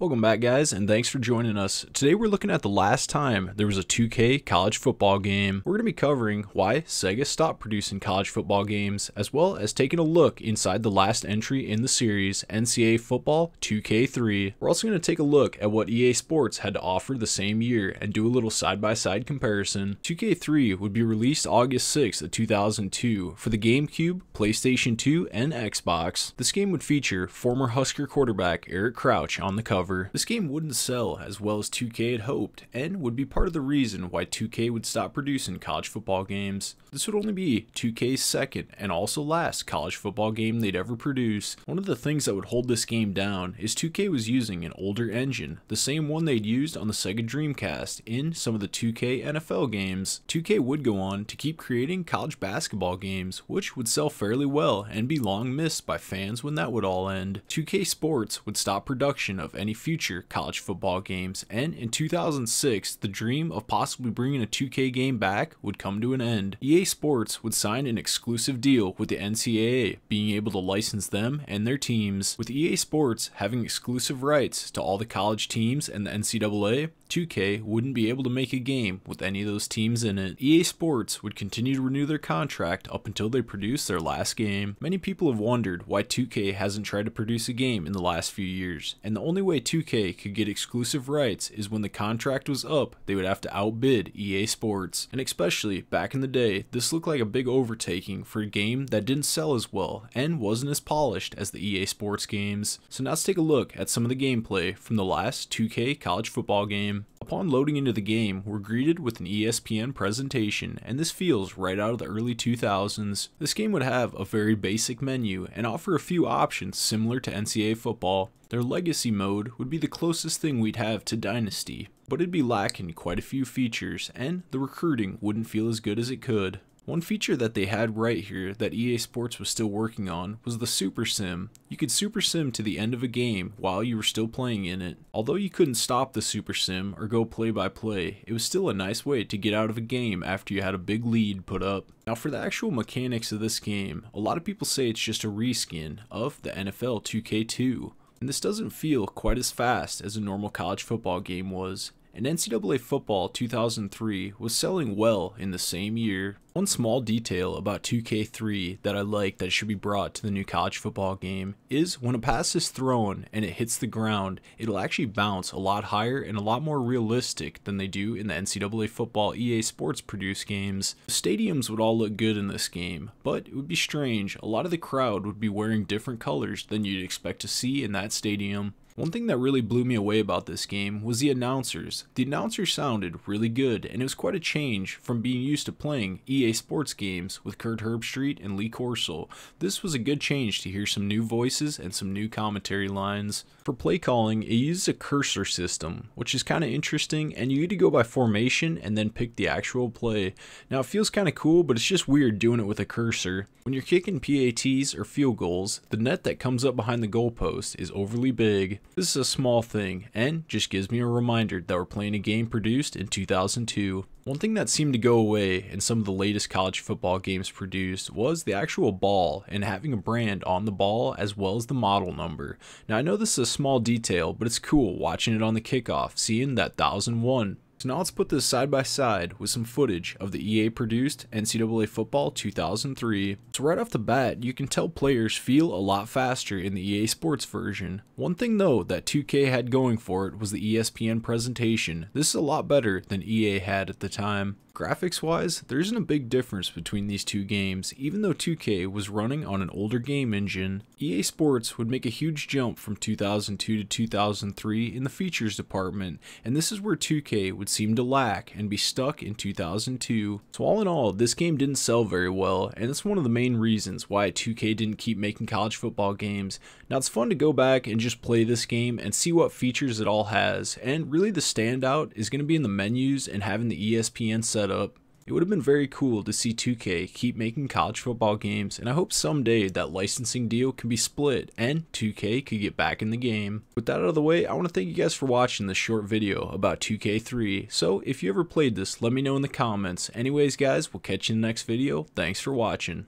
Welcome back, guys, and thanks for joining us. Today we're looking at the last time there was a 2K college football game. We're going to be covering why Sega stopped producing college football games, as well as taking a look inside the last entry in the series, NCAA Football 2K3. We're also going to take a look at what EA Sports had to offer the same year and do a little side-by-side comparison. 2K3 would be released August 6th of 2002 for the GameCube, PlayStation 2, and Xbox. This game would feature former Husker quarterback Eric Crouch on the cover. This game wouldn't sell as well as 2K had hoped, and would be part of the reason why 2K would stop producing college football games. This would only be 2K's second and also last college football game they'd ever produce. One of the things that would hold this game down is 2K was using an older engine, the same one they'd used on the Sega Dreamcast in some of the 2K NFL games. 2K would go on to keep creating college basketball games, which would sell fairly well and be long missed by fans when that would all end. 2K Sports would stop production of any future college football games, and in 2006 the dream of possibly bringing a 2K game back would come to an end. EA Sports would sign an exclusive deal with the NCAA, being able to license them and their teams. With EA Sports having exclusive rights to all the college teams and the NCAA, 2K wouldn't be able to make a game with any of those teams in it. EA Sports would continue to renew their contract up until they produce their last game. Many people have wondered why 2K hasn't tried to produce a game in the last few years, and the only way 2K could get exclusive rights is when the contract was up, they would have to outbid EA Sports. And especially back in the day, this looked like a big overtaking for a game that didn't sell as well and wasn't as polished as the EA Sports games. So now let's take a look at some of the gameplay from the last 2K college football game. Upon loading into the game, we're greeted with an ESPN presentation, and this feels right out of the early 2000s. This game would have a very basic menu and offer a few options similar to NCAA football. Their legacy mode would be the closest thing we'd have to Dynasty, but it'd be lacking quite a few features, and the recruiting wouldn't feel as good as it could. One feature that they had right here that EA Sports was still working on was the Super Sim. You could Super Sim to the end of a game while you were still playing in it. Although you couldn't stop the Super Sim or go play by play, it was still a nice way to get out of a game after you had a big lead put up. Now for the actual mechanics of this game, a lot of people say it's just a reskin of the NFL 2K2. And this doesn't feel quite as fast as a normal college football game was. And NCAA Football 2003 was selling well in the same year. One small detail about 2K3 that I like that should be brought to the new college football game is when a pass is thrown and it hits the ground, it'll actually bounce a lot higher and a lot more realistic than they do in the NCAA Football EA Sports produced games. The stadiums would all look good in this game, but it would be strange. A lot of the crowd would be wearing different colors than you'd expect to see in that stadium. One thing that really blew me away about this game was the announcers. The announcers sounded really good, and it was quite a change from being used to playing EA Sports games with Kurt Herbstreit and Lee Corso. This was a good change to hear some new voices and some new commentary lines. For play calling, it uses a cursor system, which is kind of interesting, and you need to go by formation and then pick the actual play. Now it feels kind of cool, but it's just weird doing it with a cursor. When you're kicking PATs or field goals, the net that comes up behind the goalpost is overly big. This is a small thing, and just gives me a reminder that we're playing a game produced in 2002. One thing that seemed to go away in some of the latest college football games produced was the actual ball and having a brand on the ball as well as the model number. Now I know this is a small detail, but it's cool watching it on the kickoff, seeing that 1001. So now let's put this side by side with some footage of the EA produced NCAA Football 2003. So right off the bat, you can tell players feel a lot faster in the EA Sports version. One thing though that 2K had going for it was the ESPN presentation. This is a lot better than EA had at the time. Graphics wise, there isn't a big difference between these two games, even though 2K was running on an older game engine. EA Sports would make a huge jump from 2002 to 2003 in the features department, and this is where 2K would seem to lack and be stuck in 2002. So all in all, this game didn't sell very well, and it's one of the main reasons why 2K didn't keep making college football games. Now it's fun to go back and just play this game and see what features it all has, and really the standout is going to be in the menus and having the ESPN setup. It would have been very cool to see 2K keep making college football games, and I hope someday that licensing deal can be split and 2K could get back in the game. With that out of the way, I want to thank you guys for watching this short video about 2K3. So if you ever played this, let me know in the comments. Anyways guys, we'll catch you in the next video. Thanks for watching.